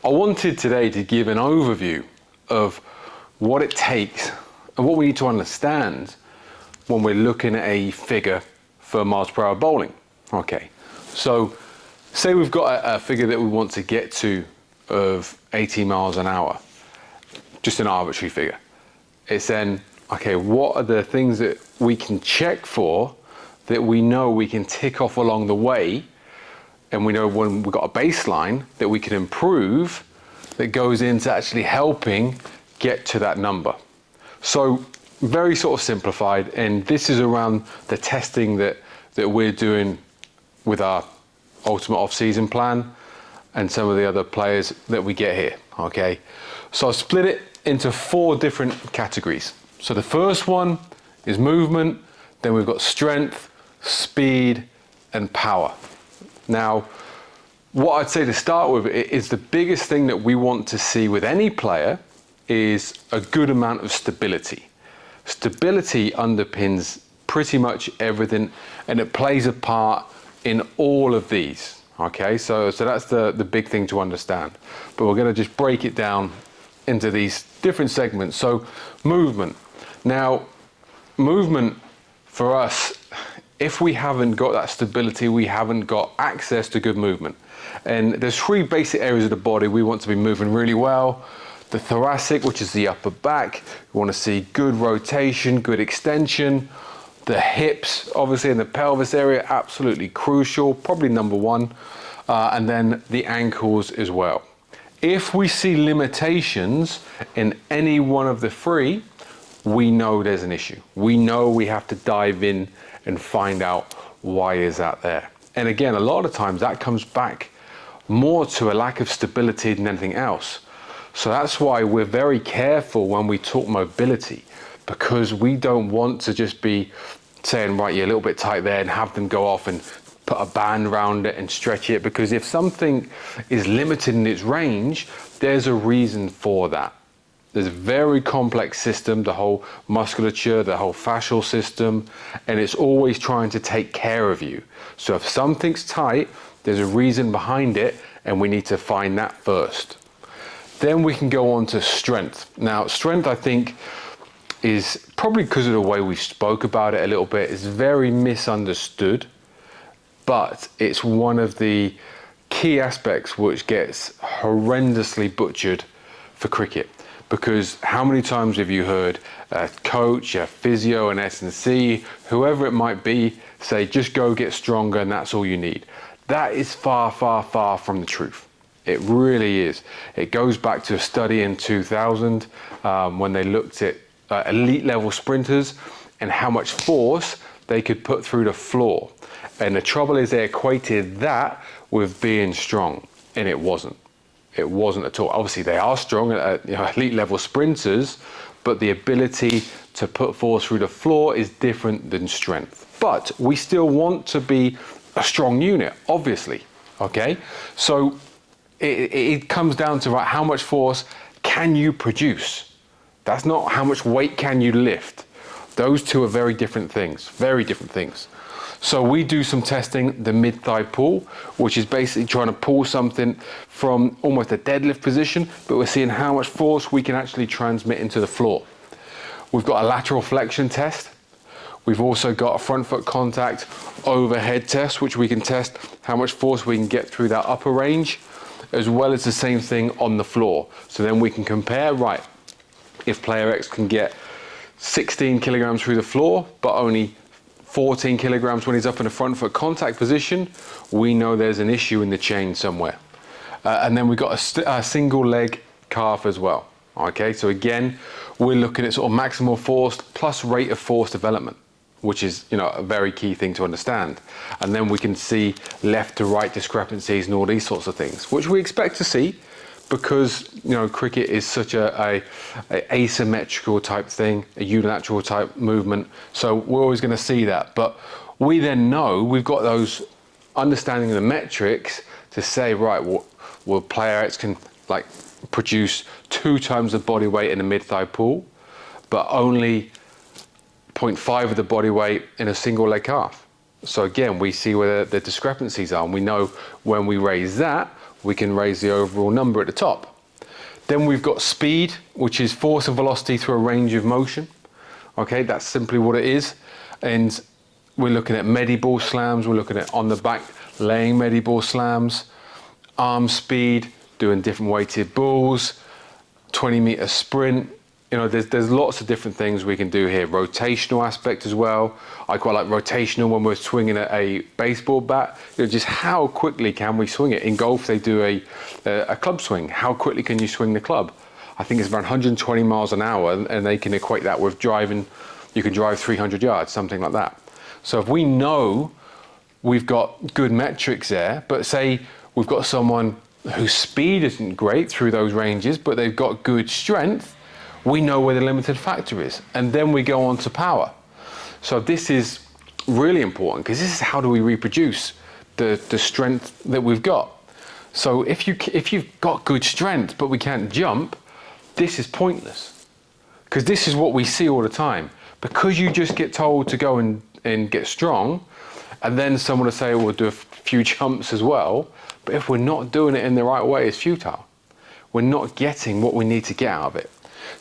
I wanted today to give an overview of what it takes and what we need to understand when we're looking at a figure for miles per hour bowling. Okay, so say we've got a figure that we want to get to of 80 miles an hour, just an arbitrary figure. It's then, okay, what are the things that we can check for that we know we can tick off along the way, and we know when we've got a baseline that we can improve that goes into actually helping get to that number. So very sort of simplified, and this is around the testing that we're doing with our ultimate off-season plan and some of the other players that we get here, okay? So I've split it into 4 different categories. So the first one is movement, then we've got strength, speed, and power. Now, what I'd say to start with is the biggest thing that we want to see with any player is a good amount of stability. Stability underpins pretty much everything, and it plays a part in all of these. Okay, so that's the big thing to understand. But we're going to just break it down into these different segments. So movement. Now, movement for us, if we haven't got that stability, we haven't got access to good movement. And there's 3 basic areas of the body we want to be moving really well. The thoracic, which is the upper back. We want to see good rotation, good extension. The hips, obviously, in the pelvis area, absolutely crucial, probably number 1. And then the ankles as well. If we see limitations in any one of the 3, we know there's an issue. We know we have to dive in and find out why is that there. And again, a lot of times that comes back more to a lack of stability than anything else. So that's why we're very careful when we talk mobility, because we don't want to just be saying, right, you're a little bit tight there, and have them go off and put a band around it and stretch it, because if something is limited in its range, there's a reason for that. There's a very complex system, the whole musculature, the whole fascial system, and it's always trying to take care of you. So if something's tight, there's a reason behind it, and we need to find that first. Then we can go on to strength. Now, strength, I think, is probably because of the way we spoke about it a little bit, is very misunderstood, but it's one of the key aspects which gets horrendously butchered for cricket. Because how many times have you heard a coach, a physio, an S&C, whoever it might be, say, just go get stronger and that's all you need? That is far, far, far from the truth. It really is. It goes back to a study in 2000 when they looked at elite level sprinters and how much force they could put through the floor. And the trouble is they equated that with being strong, and it wasn't. It wasn't at all. Obviously they are strong at elite level sprinters, but the ability to put force through the floor is different than strength. But we still want to be a strong unit, obviously, okay? So it comes down to, right, how much force can you produce? That's not how much weight can you lift. Those two are very different things, very different things. So we do some testing, the mid-thigh pull, which is basically trying to pull something from almost a deadlift position, but we're seeing how much force we can actually transmit into the floor. We've got a lateral flexion test. We've also got a front foot contact overhead test, which we can test how much force we can get through that upper range, as well as the same thing on the floor. So then we can compare, right, if player X can get 16 kilograms through the floor, but only 14 kilograms when he's up in a front foot contact position, we know there's an issue in the chain somewhere. And then we've got a single leg calf as well. Okay, so again, we're looking at sort of maximal force plus rate of force development, which is, a very key thing to understand. And then we can see left to right discrepancies and all these sorts of things, which we expect to see because, cricket is such a asymmetrical type thing, a unilateral type movement. So we're always going to see that. But we then know we've got those understanding of the metrics to say, right, well player X can produce 2 times the body weight in a mid-thigh pull, but only 0.5 of the body weight in a single leg calf. So again, we see where the discrepancies are, and we know when we raise that, we can raise the overall number at the top. Then we've got speed, which is force and velocity through a range of motion. Okay, that's simply what it is. And we're looking at Mediball slams, we're looking at on the back laying Mediball slams, arm speed, doing different weighted balls, 20-meter sprint. You know, there's lots of different things we can do here. Rotational aspect as well. I quite like rotational when we're swinging a baseball bat. You know, just how quickly can we swing it? In golf, they do a club swing. How quickly can you swing the club? I think it's around 120 miles an hour, and they can equate that with driving. You can drive 300 yards, something like that. So if we know we've got good metrics there, but say we've got someone whose speed isn't great through those ranges, but they've got good strength, we know where the limited factor is. And then we go on to power. So this is really important, because this is how do we reproduce the strength that we've got. So if you've got good strength, but we can't jump, this is pointless. Because this is what we see all the time. Because you just get told to go and get strong, and then someone will say, we'll do a few jumps as well. But if we're not doing it in the right way, it's futile. We're not getting what we need to get out of it.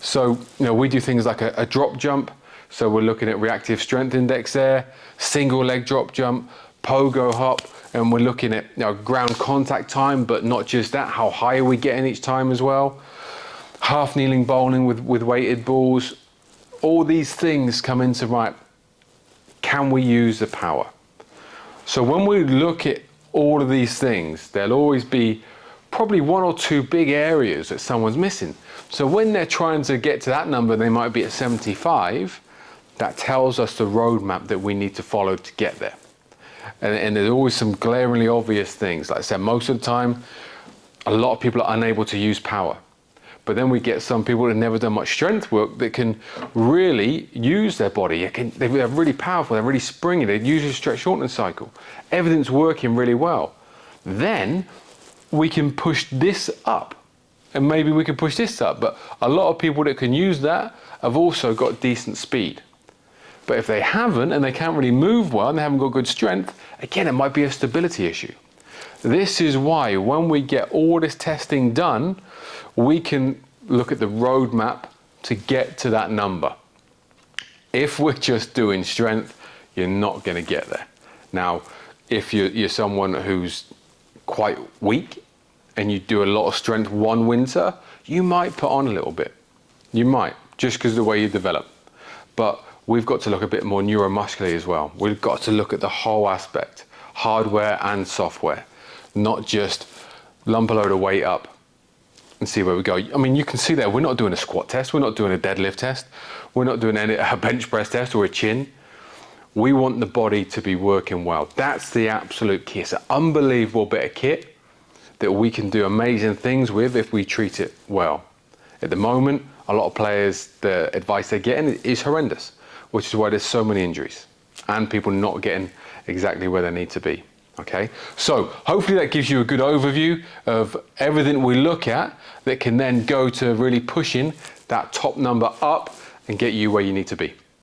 So, you know, we do things like a drop jump. So we're looking at reactive strength index there, single leg drop jump, pogo hop, and we're looking at, you know, ground contact time, but not just that, how high are we getting each time as well? Half kneeling bowling with weighted balls. All these things come into, right, can we use the power? So when we look at all of these things, there'll always be probably one or two big areas that someone's missing. So when they're trying to get to that number, they might be at 75, that tells us the roadmap that we need to follow to get there. And there's always some glaringly obvious things. Like I said, most of the time, a lot of people are unable to use power. But then we get some people that have never done much strength work that can really use their body. They're really powerful, they're really springy, they use a stretch shortening cycle. Everything's working really well. Then we can push this up, and maybe we can push this up. But a lot of people that can use that have also got decent speed. But if they haven't, and they can't really move well, and they haven't got good strength, again, it might be a stability issue. This is why when we get all this testing done, we can look at the roadmap to get to that number. If we're just doing strength, you're not going to get there. Now, if you're someone who's quite weak and you do a lot of strength one winter, you might put on a little bit. You might, just because of the way you develop. But we've got to look a bit more neuromuscularly as well. We've got to look at the whole aspect, hardware and software, not just lump a load of weight up and see where we go. I mean, you can see there, we're not doing a squat test, we're not doing a deadlift test, we're not doing a bench press test or a chin. We want the body to be working well. That's the absolute key. It's an unbelievable bit of kit that we can do amazing things with if we treat it well. At the moment, a lot of players, the advice they're getting is horrendous, which is why there's so many injuries and people not getting exactly where they need to be. Okay, so hopefully that gives you a good overview of everything we look at that can then go to really pushing that top number up and get you where you need to be.